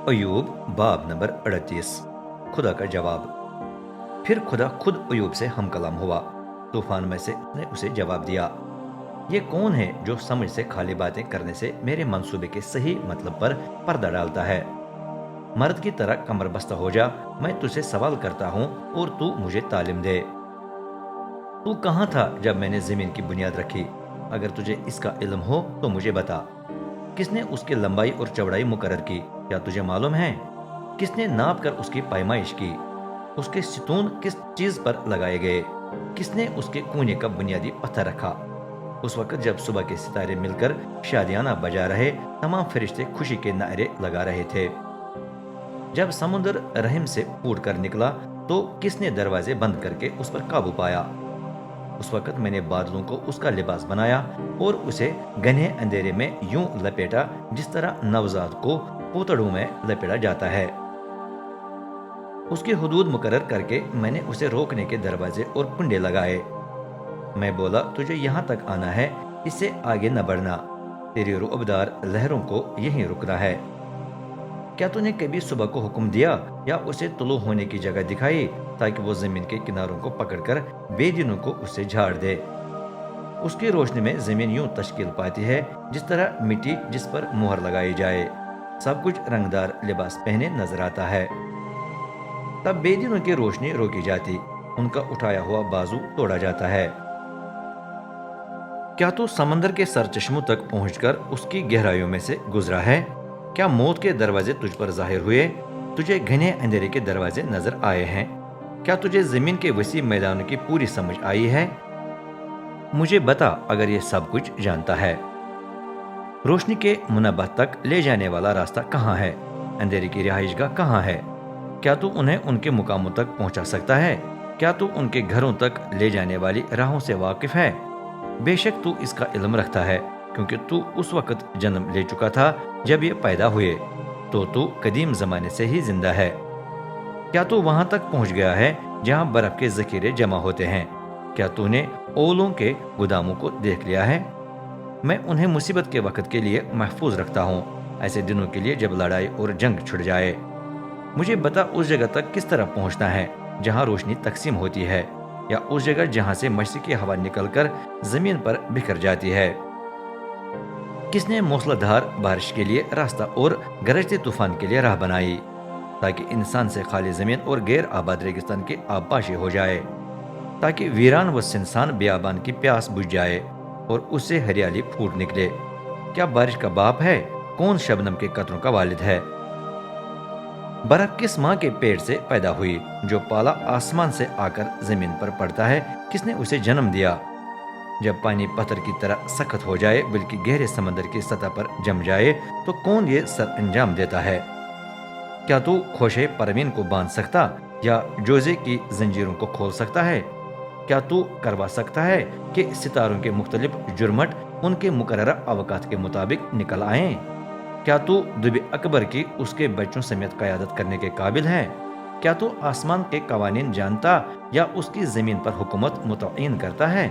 ایوب باب نمبر 38 خدا کا جواب۔ پھر خدا خود ایوب سے ہم کلام ہوا۔ طوفان میں سے نے اسے جواب دیا، یہ کون ہے جو سمجھ سے خالی باتیں کرنے سے میرے منصوبے کے صحیح مطلب پر پردہ ڈالتا ہے؟ مرد کی طرح کمر بستہ ہو جا، میں تجھے سوال کرتا ہوں اور تو مجھے تعلیم دے۔ تو کہاں تھا جب میں نے زمین کی بنیاد رکھی؟ اگر تجھے اس کا علم ہو تو مجھے بتا۔ کس نے اس کی لمبائی اور چوڑائی مقرر کی؟ کیا تجھے معلوم ہے؟ کس نے ناپ کر اس کی پیمائش کی؟ اس کے ستون کس چیز پر لگائے گئے؟ کس نے اس کے کونے کا بنیادی پتھر رکھا؟ اس وقت جب صبح کے ستارے مل کر شادیانہ بجا رہے، تمام فرشتے خوشی کے نعرے لگا رہے تھے۔ جب سمندر رحم سے پھوٹ کر نکلا تو کس نے دروازے بند کر کے اس پر قابو پایا؟ اس وقت میں نے بادلوں کو اس کا لباس بنایا اور اسے گھنے اندھیرے میں یوں لپیٹا جس طرح نوزاد کو پوتڑوں میں لپیٹا جاتا ہے۔ اس کی حدود مقرر کر کے میں نے اسے روکنے کے دروازے اور کنڈے لگائے۔ میں بولا، تجھے یہاں تک آنا ہے، اس سے آگے نہ بڑھنا، تیری رعبدار لہروں کو یہیں رکنا ہے۔ کیا تو نے کبھی صبح کو حکم دیا یا اسے طلوع ہونے کی جگہ دکھائی تاکہ وہ زمین کے کناروں کو پکڑ کر بے دینوں کو اس سے جھاڑ دے؟ اس کی روشنی میں زمین یوں تشکیل پاتی ہے جس طرح مٹی جس پر مہر لگائی جائے، سب کچھ رنگدار لباس پہنے نظر آتا ہے۔ تب بے دینوں کی روشنی روکی جاتی، ان کا اٹھایا ہوا بازو توڑا جاتا ہے۔ کیا تو سمندر کے سرچشموں تک پہنچ کر اس کی گہرائیوں میں سے گزرا ہے؟ کیا موت کے دروازے تجھ پر ظاہر ہوئے؟ تجھے گھنے اندھیرے کے دروازے نظر آئے ہیں؟ کیا تجھے زمین کے وسیع میدانوں کی پوری سمجھ آئی ہے؟ مجھے بتا اگر یہ سب کچھ جانتا ہے۔ روشنی کے منبع تک لے جانے والا راستہ کہاں ہے؟ اندھیرے کی رہائش گاہ کہاں ہے؟ کیا تو انہیں ان کے مقاموں تک پہنچا سکتا ہے؟ کیا تو ان کے گھروں تک لے جانے والی راہوں سے واقف ہے؟ بے شک تو اس کا علم رکھتا ہے، کیونکہ تو اس وقت جنم لے چکا تھا جب یہ پیدا ہوئے، تو قدیم زمانے سے ہی زندہ ہے۔ کیا تو وہاں تک پہنچ گیا ہے جہاں برف کے ذخیرے جمع ہوتے ہیں؟ کیا تو نے اولوں کے گوداموں کو دیکھ لیا ہے؟ میں انہیں مصیبت کے وقت کے لیے محفوظ رکھتا ہوں، ایسے دنوں کے لیے جب لڑائی اور جنگ چھڑ جائے۔ مجھے بتا اس جگہ تک کس طرح پہنچنا ہے جہاں روشنی تقسیم ہوتی ہے، یا اس جگہ جہاں سے مشرقی ہوا نکل کر زمین پر بکھر جاتی ہے؟ کس نے موسلا دھار بارش کے لیے راستہ اور گرجتے طوفان کے لیے راہ بنائی تاکہ انسان سے خالی زمین اور غیر آباد ریگستان کی آبپاشی ہو جائے، تاکہ ویران و سنسان بیابان کی پیاس بجھ جائے اور اس سے ہریالی پھوٹ نکلے؟ کیا بارش کا باپ ہے؟ کون شبنم کے قطروں کا والد ہے؟ برف کس ماں کے پیٹ سے پیدا ہوئی؟ جو پالا آسمان سے آ کر زمین پر پڑتا ہے، کس نے اسے جنم دیا؟ جب پانی پتھر کی طرح سخت ہو جائے بلکہ گہرے سمندر کی سطح پر جم جائے تو کون یہ سر انجام دیتا ہے؟ کیا تو خوشے پروین کو باندھ سکتا یا جوزے کی زنجیروں کو کھول سکتا ہے؟ کیا تو کروا سکتا ہے کہ ستاروں کے مختلف جرمٹ ان کے مقررہ اوقات کے مطابق نکل آئیں؟ کیا تو دبی اکبر کی اس کے بچوں سمیت قیادت کرنے کے قابل ہے؟ کیا تو آسمان کے قوانین جانتا یا اس کی زمین پر حکومت متعین کرتا ہے؟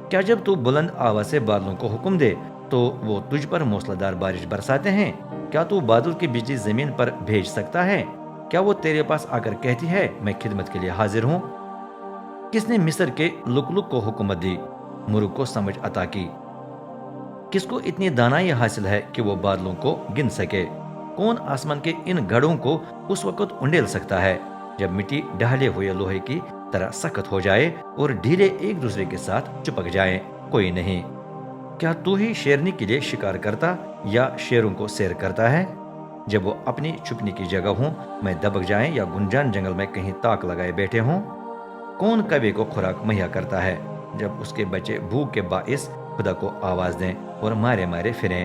کیا جب تو بلند آواز سے بادلوں کو حکم دے تو وہ تجھ پر موسلادھار بارش برساتے ہیں؟ کیا تو بادل کی بجلی زمین پر بھیج سکتا ہے؟ کیا وہ تیرے پاس آ کر کہتی ہے میں خدمت کے لیے حاضر ہوں؟ کس نے مصر کے لک کو حکومت دی، مرغ کو سمجھ عطا کی؟ کس کو اتنی دانائی حاصل ہے کہ وہ بادلوں کو گن سکے؟ کون آسمان کے ان گڑھوں کو اس وقت انڈیل سکتا ہے جب مٹی ڈھالے ہوئے لوہے کی طرح سخت ہو جائے اور ڈھیلے ایک دوسرے کے ساتھ چپک جائیں؟ کوئی نہیں۔ کیا تو ہی شیرنی کے لیے شکار کرتا یا شیروں کو سیر کرتا ہے؟ جب وہ اپنی چھپنے کی جگہ ہوں میں دبک جائیں یا گنجان جنگل میں کہیں تاک لگائے بیٹھے ہوں؟ کون کوے کو خوراک مہیا کرتا ہے جب اس کے بچے بھوک کے باعث خدا کو آواز دیں اور مارے مارے پھریں؟